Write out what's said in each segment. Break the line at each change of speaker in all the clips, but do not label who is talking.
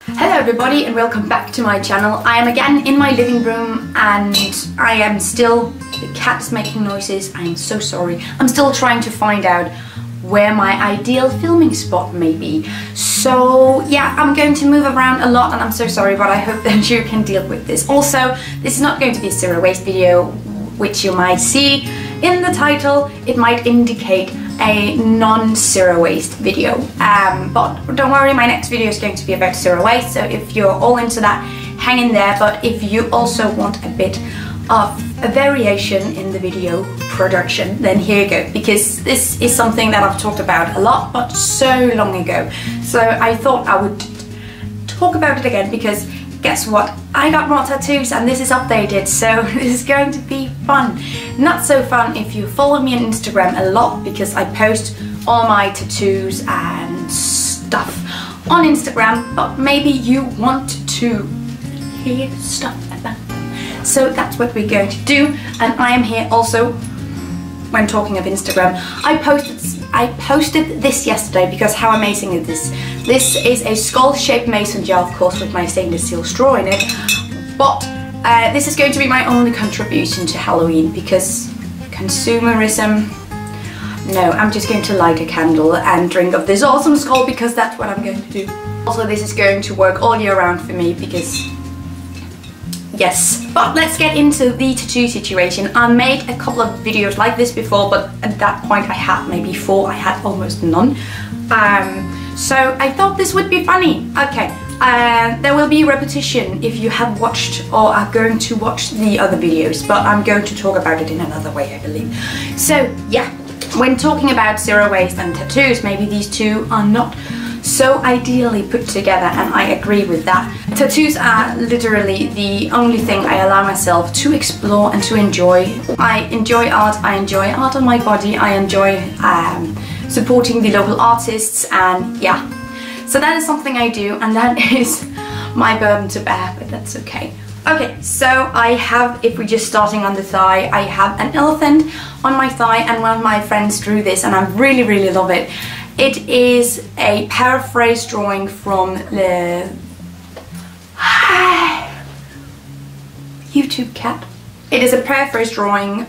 Hello everybody and welcome back to my channel. I am again in my living room and I am still, the cat's making noises, I am so sorry. I'm still trying to find out where my ideal filming spot may be. So yeah, I'm going to move around a lot and I'm so sorry, but I hope that you can deal with this. Also, this is not going to be a zero waste video, which you might see in the title. It might indicate a non-zero waste video, but don't worry, my next video is going to be about zero waste, so if you're all into that, hang in there. But if you also want a bit of a variation in the video production, then here you go, because this is something that I've talked about a lot but so long ago, so I thought I would talk about it again, because guess what, I got more tattoos and this is updated, so this is going to be fun. Not so fun if you follow me on Instagram a lot, because I post all my tattoos and stuff on Instagram, but maybe you want to hear stuff about them. So that's what we're going to do, and I am here also when talking of Instagram. I posted this yesterday because how amazing is this? This is a skull-shaped mason jar, of course, with my stainless steel straw in it, but this is going to be my only contribution to Halloween, because consumerism, no, I'm just going to light a candle and drink of this awesome skull, because that's what I'm going to do. Also, this is going to work all year round for me, because yes. But let's get into the tattoo situation. I made a couple of videos like this before, but at that point I had maybe 4, I had almost none. So I thought this would be funny. Okay, there will be repetition if you have watched or are going to watch the other videos, but I'm going to talk about it in another way, I believe. So yeah, when talking about zero waste and tattoos, maybe these two are not so ideally put together, and I agree with that. Tattoos are literally the only thing I allow myself to explore and to enjoy. I enjoy art on my body, I enjoy supporting the local artists, and yeah. So that is something I do, and that is my burden to bear, but that's okay. Okay, so I have, if we're just starting on the thigh, I have an elephant on my thigh, and one of my friends drew this and I really love it. It is a paraphrase drawing from the YouTube cat. It is a paraphrase drawing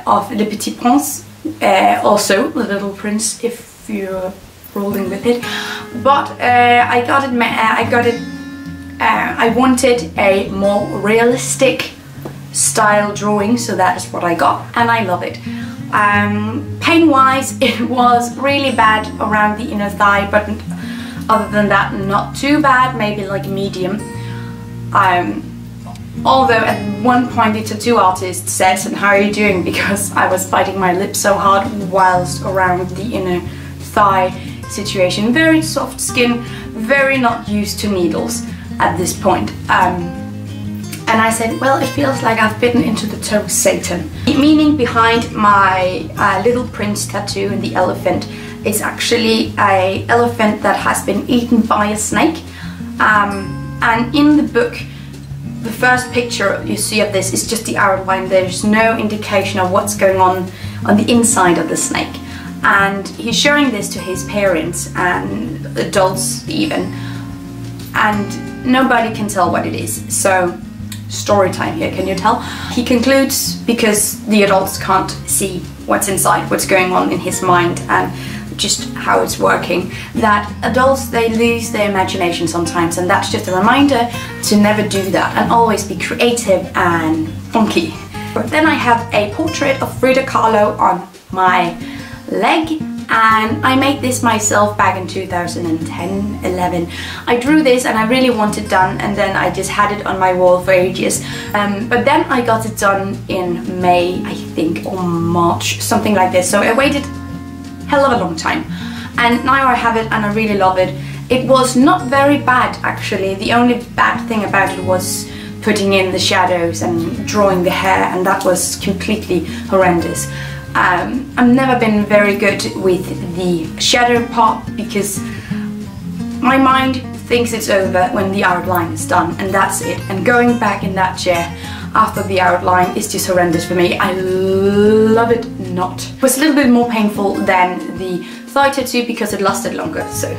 of Le Petit Prince, also The Little Prince, if you're rolling with it. But I wanted a more realistic style drawing, so that is what I got, and I love it. Pain wise, it was really bad around the inner thigh, but other than that, not too bad, maybe like medium. Although at one point the tattoo artist said, "And how are you doing?" because I was biting my lip so hard whilst around the inner thigh situation. Very soft skin, very not used to needles at this point. And I said, well, it feels like I've bitten into the toe of Satan. The meaning behind my little prince tattoo and the elephant is actually an elephant that has been eaten by a snake. And in the book, the first picture you see of this is just the outline. There's no indication of what's going on the inside of the snake. And he's showing this to his parents and adults even, and nobody can tell what it is. So story time here, can you tell? He concludes, because the adults can't see what's inside, what's going on in his mind and just how it's working, that adults, they lose their imagination sometimes, and that's just a reminder to never do that and always be creative and funky. But then I have a portrait of Frida Kahlo on my leg, and I made this myself back in 2010-11. I drew this and I really wanted it done, and then I just had it on my wall for ages. But then I got it done in May, I think, or March, something like this. So I waited hell of a long time, and now I have it and I really love it. It was not very bad, actually. The only bad thing about it was putting in the shadows and drawing the hair, and that was completely horrendous. I've never been very good with the shadow part, because my mind thinks it's over when the outline is done, and that's it. And going back in that chair after the outline is just horrendous for me. I love it not. It was a little bit more painful than the thigh tattoo because it lasted longer, so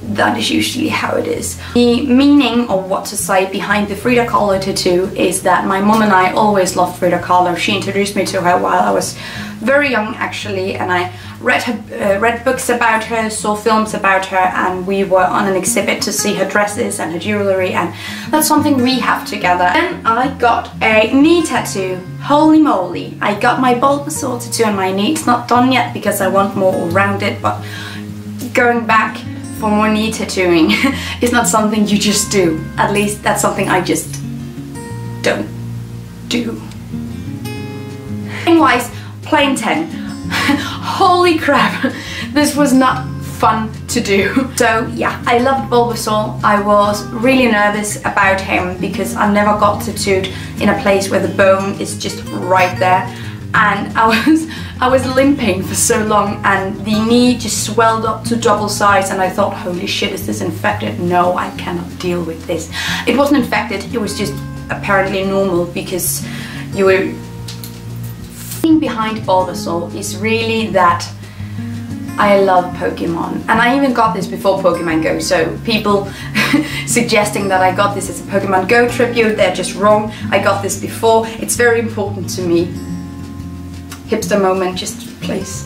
that is usually how it is. The meaning, or what to say, behind the Frida Kahlo tattoo is that my mom and I always loved Frida Kahlo. She introduced me to her while I was very young actually, and I read books about her, saw films about her, and we were on an exhibit to see her dresses and her jewellery, and that's something we have together. Then I got a knee tattoo. Holy moly, I got my Bulbasaur tattoo on my knee. It's not done yet because I want more around it, but going back for more knee tattooing is not something you just do. At least that's something I just don't do. Wise, plain 10. Holy crap, this was not fun to do. So yeah, I loved Bulbasaur. I was really nervous about him because I never got tattooed in a place where the bone is just right there, and I was limping for so long, and the knee just swelled up to double size, and I thought, holy shit, is this infected? No, I cannot deal with this. It wasn't infected, it was just apparently normal, because you were... behind Bulbasaur is really that I love Pokemon, and I even got this before Pokemon Go, so people suggesting that I got this as a Pokemon Go tribute, they're just wrong. I got this before. It's very important to me. Hipster moment, just please.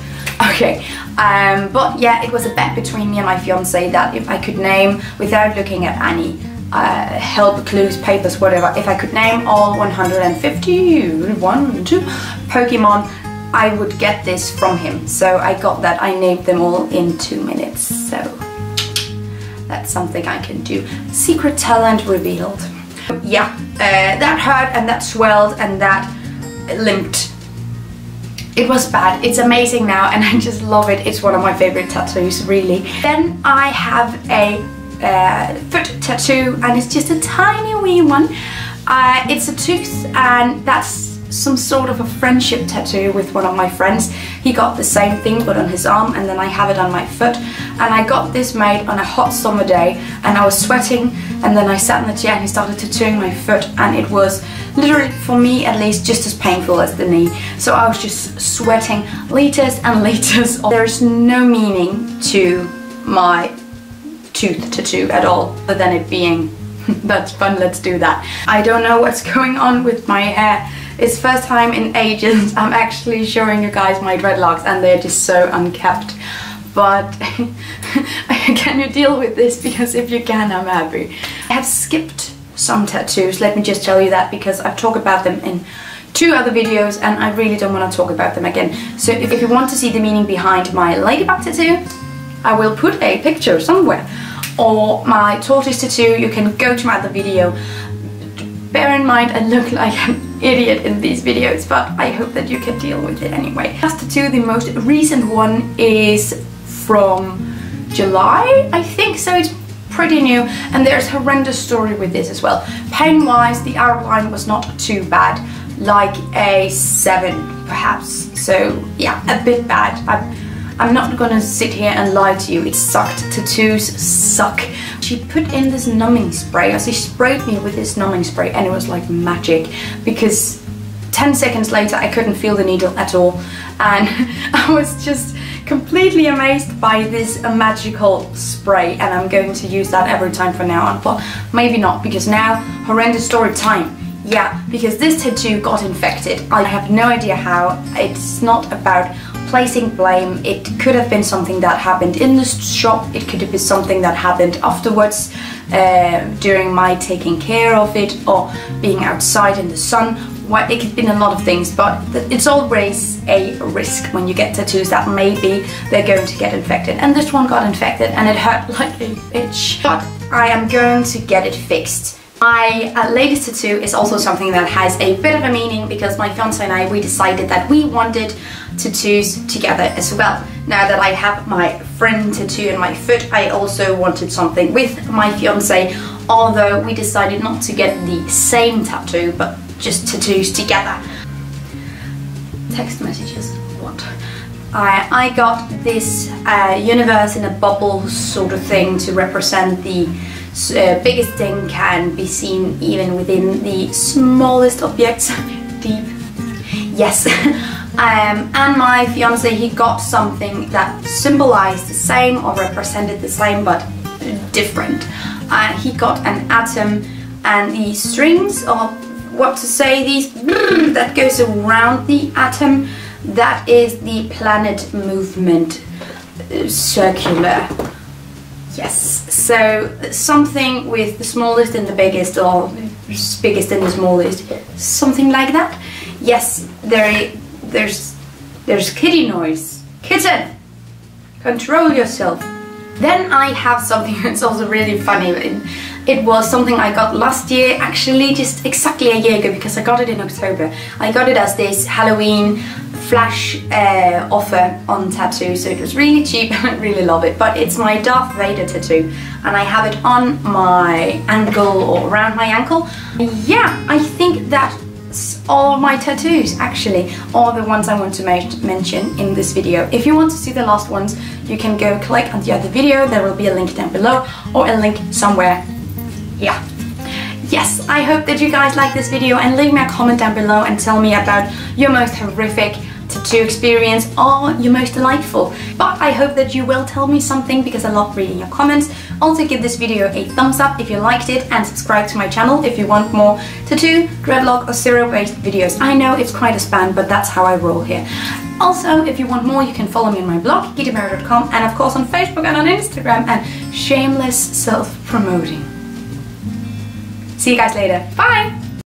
Okay, but yeah, it was a bet between me and my fiance that if I could name, without looking at any help, clues, papers, whatever, if I could name all 151 Pokemon, I would get this from him. So I got that. I named them all in 2 minutes. So that's something I can do. Secret talent revealed. Yeah, that hurt and that swelled and that limped. It was bad. It's amazing now and I just love it. It's one of my favorite tattoos, really. Then I have a foot tattoo, and it's just a tiny wee one. It's a tooth, and that's some sort of a friendship tattoo with one of my friends. He got the same thing but on his arm, and then I have it on my foot. And I got this made on a hot summer day, and I was sweating, and then I sat in the chair and he started tattooing my foot, and it was literally, for me at least, just as painful as the knee. So I was just sweating liters and liters. There's no meaning to my tooth tattoo at all, other than it being that's fun, let's do that. I don't know what's going on with my hair. It's first time in ages I'm actually showing you guys my dreadlocks, and they're just so unkept. But can you deal with this? Because if you can, I'm happy. I have skipped some tattoos, let me just tell you that, because I've talked about them in 2 other videos and I really don't want to talk about them again. So if you want to see the meaning behind my ladybug tattoo, I will put a picture somewhere. Or my tortoise tattoo, you can go to my other video. Bear in mind I look like an idiot in these videos, but I hope that you can deal with it anyway. Last tattoo, the most recent one, is from July, I think, so it's pretty new, and there's a horrendous story with this as well. Pain wise, the outline was not too bad, like a 7 perhaps, so yeah, a bit bad. I'm not gonna sit here and lie to you, it sucked. Tattoos suck. She put in this numbing spray, or she sprayed me with this numbing spray, and it was like magic, because 10 seconds later I couldn't feel the needle at all, and I was just completely amazed by this magical spray, and I'm going to use that every time from now on. Well, maybe not, because now, horrendous story time. Yeah, because this tattoo got infected. I have no idea how. It's not about placing blame. It could have been something that happened in the shop. It could have been something that happened afterwards during my taking care of it, or being outside in the sun. It could have been a lot of things, but it's always a risk when you get tattoos that maybe they're going to get infected. And this one got infected and it hurt like a bitch. But I am going to get it fixed. My latest tattoo is also something that has a bit of a meaning, because my fiance and I, we decided that we wanted tattoos together as well. Now that I have my friend tattoo in my foot, I also wanted something with my fiance, although we decided not to get the same tattoo, but just tattoos together. Text messages, what? I got this universe in a bubble sort of thing to represent the biggest thing can be seen even within the smallest objects. Deep. Yes. And my fiance, he got something that symbolized the same or represented the same, but different. He got an atom, and the strings, or what to say, these that goes around the atom, that is the planet movement, circular. Yes, so something with the smallest and the biggest, or biggest and the smallest, something like that. Yes, there's kitty noise. Kitten, control yourself. Then I have something that's also really funny. It was something I got last year, actually just exactly a year ago, because I got it in October. I got it as this Halloween flash offer on tattoo, so it was really cheap and I really love it. But it's my Darth Vader tattoo, and I have it on my ankle, or around my ankle. Yeah, I think that's all my tattoos, actually, all the ones I want to mention in this video. If you want to see the last ones, you can go click on the other video. There will be a link down below, or a link somewhere. Yeah. Yes, I hope that you guys like this video, and leave me a comment down below and tell me about your most horrific tattoo experience or your most delightful. But I hope that you will tell me something, because I love reading your comments. Also, give this video a thumbs up if you liked it, and subscribe to my channel if you want more tattoo, dreadlock or zero-based videos. I know it's quite a span, but that's how I roll here. Also, if you want more, you can follow me on my blog, Gittemary.com, and of course on Facebook and on Instagram, and shameless self-promoting. See you guys later. Bye!